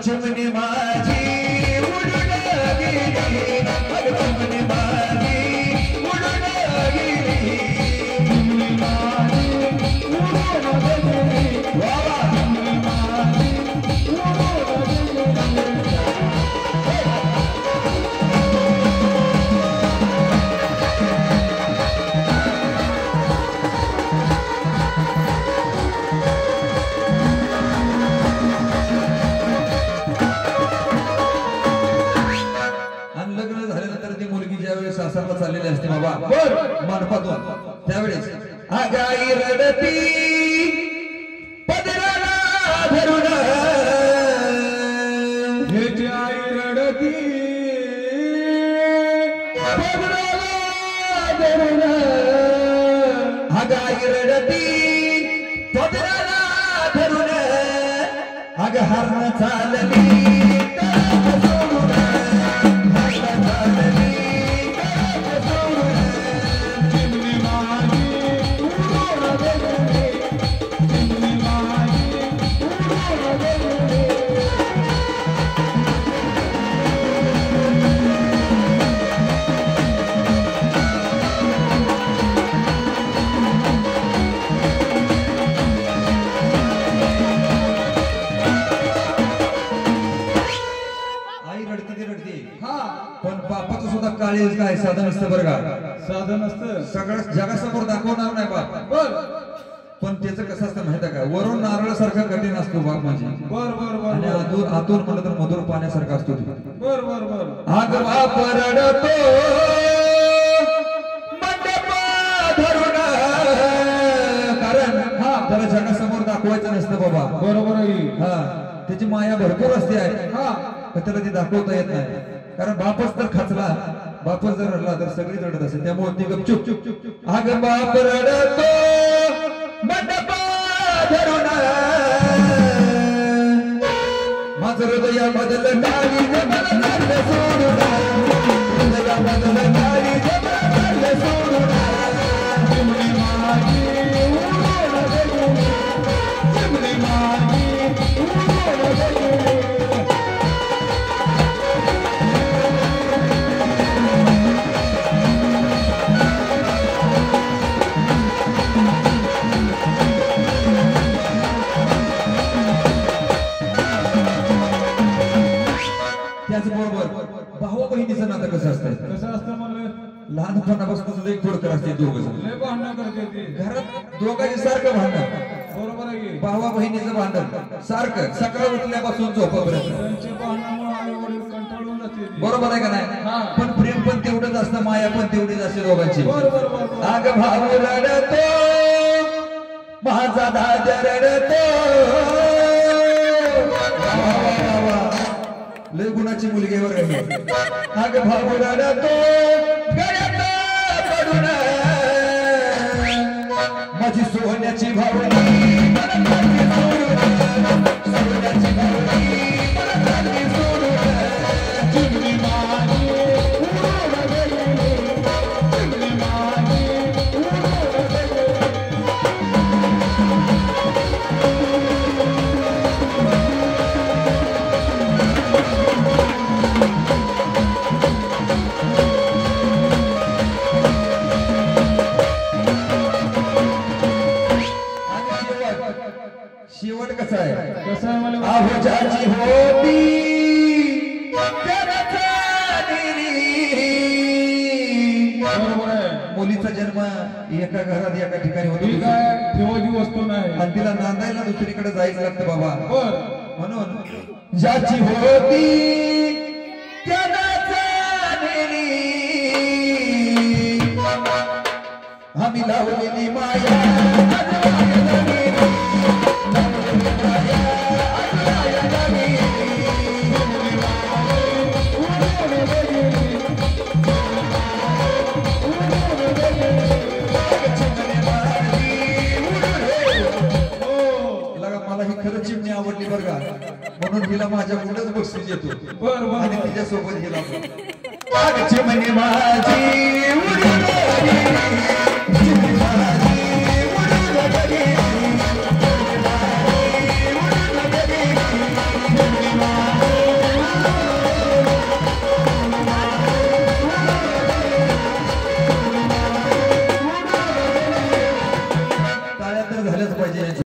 चिमणी माझी उडून गेली, अग चिमणी माझी उडून गेली, चिमणी माझी उडून गेली, वा चिमणी माझी उडून गेली. सासरला चाललेली असते बाबा मानपातून त्यावेळेस आगाई रडती पदराला धरून, हेची आई रडती पदराला धरून, आगाई रडती पदराला धरून, अग हरण चालली काळीज काय साधन असतं बरं का, साधन असतं सगळं जगासमोर दाखवणार नाही बाप बर, पण त्याचं कसं असतं माहिती आहे का, वरून नारळासारखा कठीण असतो बाप म्हणजे बर बर बर, आणि आतून म्हणलं तर मधुर पाण्यासारखा असतो. बर बर बर, आग बाप रडतो मंडप धरून, कारण त्याला जगासमोर दाखवायचं नसतं बाबा, बरोबर आहे. हा त्याची माया भरपूर असते आहे, हा पण त्याला ती दाखवता येत नाही, कारण बापच तर खचला, बापच जर रडला तर सगळी रडत असते, त्यामुळे ती गपचूप चुप चुप चुप आग बाप रडतो मंडप धरून, माझं हृदया बदल काळी जमल सोडून, हृदया बदल काळी जमल सोडून, चिमणी माझी उडून गेली, चिमणी माझी उडून गेली. त्याचबरोबर भाऊ बहिणीचं नातं कसं असतं, कसं असतं म्हणलं, लहानपणापासून लई खोडकर असते दोघं जण, लय भांडण करते ते घरात दोघांची सारखं भांडण, बरोबर आहे की, भावा बहिणीचं भांडण सारखं सकाळ उठल्यापासून झोपापर्यंत, त्यांच्या भांडणामुळे आई वडील कंटाळून जाते, बरोबर आहे का नाही, पण प्रेम पण तेवढंच असतं, माया पण तेवढीच असते दोघांची. बरोबर, आग भाऊ रडतो माझा दादा रडतो, लय गुणाची मुलगी वर आहे, आग भाऊ रडतो गळ्यात पडून, माझी सोन्याची भावनी सोन्याची भावनी सोडून, चिमणी माझी उडून गेली, चिमणी माझी उडून गेली. शेवट कसा आहे, कसं आहे मला आहोजाची होती बरोबर आहे. मुलीचा जन्म एका घरात एका ठिकाणी होतो, ही काय ठेवायची वस्तू नाही, आणि तिला नांदायला दुसरीकडे जायचं लागतं बाबा, बर, म्हणून ज्याची होती त्यालाच नेली, आम्ही लावलेली माया मला ही खरं चिमणी आवडली बरं का, म्हणून हिला माझ्या पुढेच बक्षीस येतो, आणि तिच्यासोबत हिला चिमणी माझी